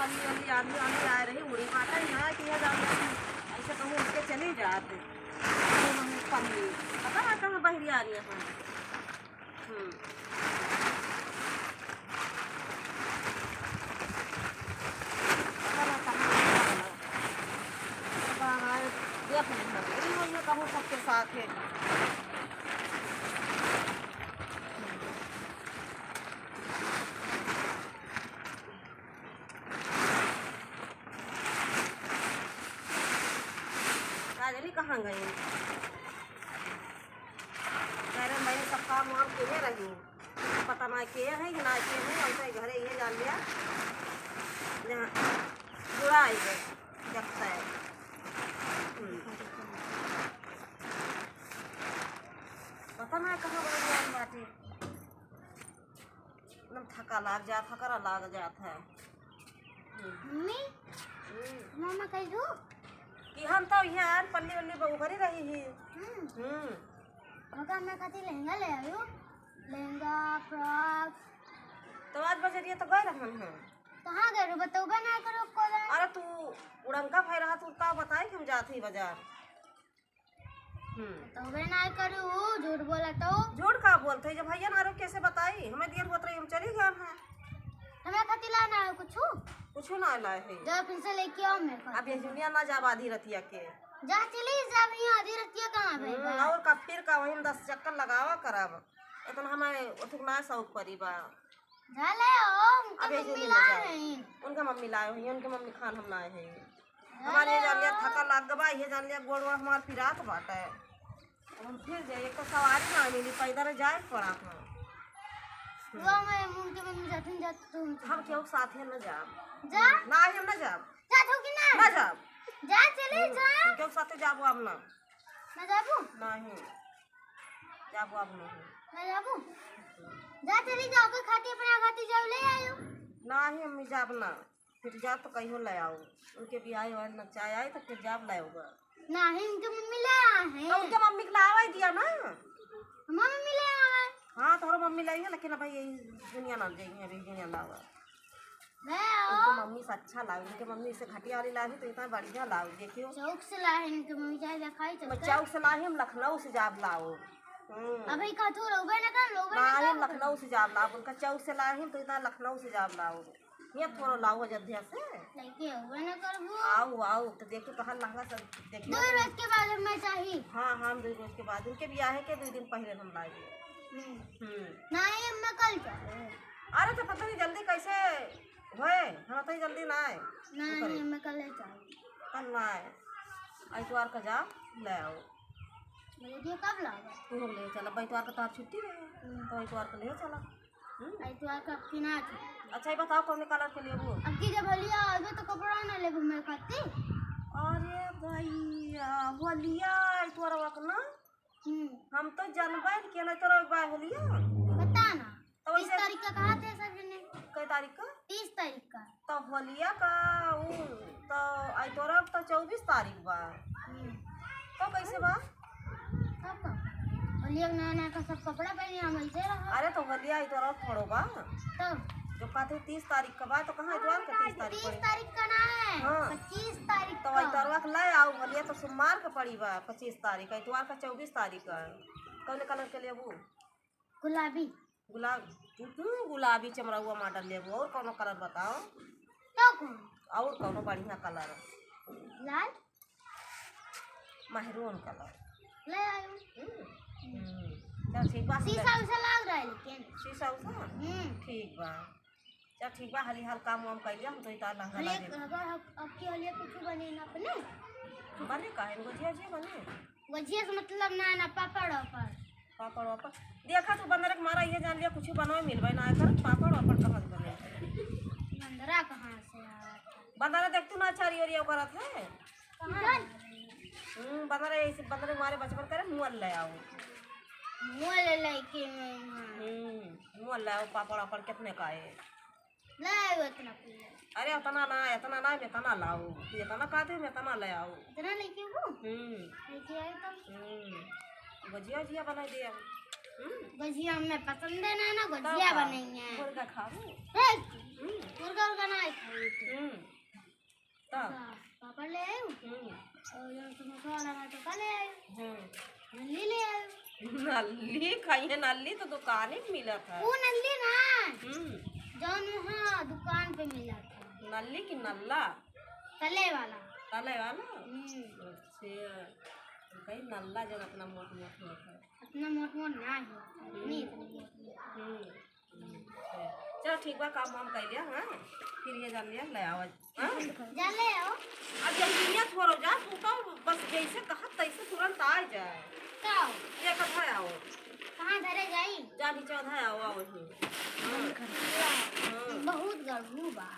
पल्ली वल्ली आंधी आंधी आ रही उड़ी माता यहाँ किया जाता ऐसे कहूँ उसके चले जाते पल्ली पता है कहाँ बहरी आ रही है कहूँ सबके साथ है राजनी कहाँ गई कह रहे मैंने सब काम वाम किए रही पता ना किए हैं कि ना किए हैं ऐसा घरे ये जान लिया जुड़ा आई गए जगता है पता ना कहाँ बड़ी बाटी एकदम थका लाग जाता थकरा लाग जाता है मम्मी मामा कैसो कि हम तो यार पल्ली वल्ली बहु करी रही ही मका मैं खाती लहंगा ले आयो लहंगा फ्रॉक तो आज बजरिया तो गए रहन हैं कहाँ गए रो बताओ बना करो को अरे तू उड़ंका फाय रहा तू का बताई कि हम जाते ही बाजार तो बना करो झूठ बोला तो झूठ का बोलते जब भैया ना कैसे बताई हमें देर होत रही हम चली गए हैं हमें खाती लाना है कुछ ना लाए है जा फिर से लेके आओ मेरे पास अब ये दुनिया ना जा आधी रतिया के जा चली जा यहाँ आधी रतिया कहाँ पे और का फिर का वही 10 चक्कर लगावा करब इतना हमें उठक ना शौक परी बा जा ले आओ अब ये मम्मी ला नहीं उनका मम्मी लाए हुई उनके मम्मी खान हम लाए हैं हमारे जान लिया थका लाग गबा ये जान लिया गोड़वा हमार फिरात बाटा है हम फिर जाए एक तो सवारी ना मिली पैदल जाए पड़ा हम वो मैं उनके मम्मी जाते जा तुम हम क्यों साथ है न जाब जा ना हम न जाब जा तो कि ना जाब जा चले जा क्यों साथ जाबो अब ना जाबू नहीं जाबो अब नहीं मैं जाबू जा चली जाओ के खाती अपना खाती जाओ ले आयो नहीं हम जाब ना फिर जा तो कहीं ले आओ उनके भी आए और न चाय आए तो फिर जाब ले आओगा नहीं उनके मम्मी ले आए तो उनके मम्मी को लावा ही दिया ना मम्मी ले आए हाँ तो मम्मी लाई है लेकिन भाई यही दुनिया ना जाएगी अभी दुनिया लावा ले आओ उनके मम्मी से अच्छा लाओ उनके मम्मी से घटिया वाली लाई तो इतना बढ़िया लाओ देखियो चौक से लाए उनके मम्मी चाय दिखाई तो चौक से लाई हम लखनऊ से जाब लाओ अभी का तो लोगे ना कर लोगे ना हम लखनऊ से जाब लाओ उनका चौक से लाई हम तो इतना लखनऊ से जाब लाओ ये थोड़ा लाओ अयोध्या से लेके आओगे ना करबो आओ आओ तो देखियो कहाँ लहंगा सब देखियो 2 रोज के बाद हमें चाहिए हाँ हम 2 रोज के बाद उनके ब्याह के 2 दिन पहले हम लाए नहीं मैं कल चले अरे तो पता नहीं जल्दी कैसे होए हम तो जल्दी ना आए नहीं मैं कल चाहिए कल ना आए आइतवार का जा ले आओ मुझे कब लाओगे तू हम ले चला बैतवार का तो छुट्टी है तो आइतवार का ले चला आइतवार का किना अच्छा ये बताओ कौन कलर के लिए वो अब की जब होलिया आवे तो कपड़ा ना ले घूमे खाती अरे भैया होलिया आइतवार वक ना हम तो जनवरी के ना तोरा बाय होलिया बता ना तो 30 तारीख का कहा थे सब ने कई तारीख का 30 तारीख का तो होलिया का तो आइतवार तो 24 तारीख बा तो कैसे बा कब होलिया नया का सब कपड़ा पहने हम ऐसे रहा अरे तो होलिया इतवार थोड़ो बा तब जो कहते 30 तारीख का बा तो कहाँ इतवार का 30 तारीख का ना है हाँ। 25 तारीख तो का इतवार का ले आओ होलिया तो सोमवार का पड़ी बा 25 तारीख का इतवार का 24 तारीख का कौन कलर के लिए वो गुलाबी गुलाबी चमरौआ मॉडल लेबो और कौन कलर बताओ तो कौन और कौन बढ़िया कलर लाल महरून कलर ले आयो चल ठीक बा शीशा उसा लग रहा है लेकिन शीशा उसा ठीक बा चल ठीक बा हाली हाल काम वाम कर लिया हम तो इतना लहंगा लागे अगर आपकी होलिया कुछ बने ना अपने बने काहे गुजिया जी बने गुजिया से मतलब ना पापड़ पर पापड़ वापड़ देखा तो बंदर के मारा ये जान लिया कुछ बनवा मिलबे ना कर पापड़ वापड़ कहाँ से बने बंदरा कहाँ से बंदरा देख तू ना चारी ओरिया करत है कहाँ बंदरा ऐसे बंदर मारे बचपन करे मुँह ले आओ मोल लेके मुँह ले आओ पापड़ वापड़ कितने का है ले आयो इतना पीले अरे इतना ना मैं इतना लाओ इतना कहते मैं इतना ले आओ इतना लेके वो लेके आए तब गुजिया जिया बना दिया गुजिया हमें पसंद है ना गुजिया बनेंगे मुर्गा खाओ मुर्गा ना खाई पापड़ ले आयो और जो समोसा वाला मैं तो ले आयो नल्ली ले आयो नल्ली खाइए नल्ली तो दुकान ही मिला था वो नल्ली ना जौन वहाँ दुकान पे मिला था नल्ली की नल्ला तले वाला अच्छा कहीं नल्ला जब अपना मोट मोट होता है अपना मोट मोट ना है नहीं इतनी चलो ठीक बा काम वाम कर लिया हाँ फिर ये जान लिया ले आओ जा ले आओ अब जल्दी थोड़ा जा तू तो बस जैसे कहा तैसे तुरंत आ जाए काओ ये कथा आओ कहाँ धरे जाई जा नीचे आधा आओ आओ ही बहुत गर्मी बा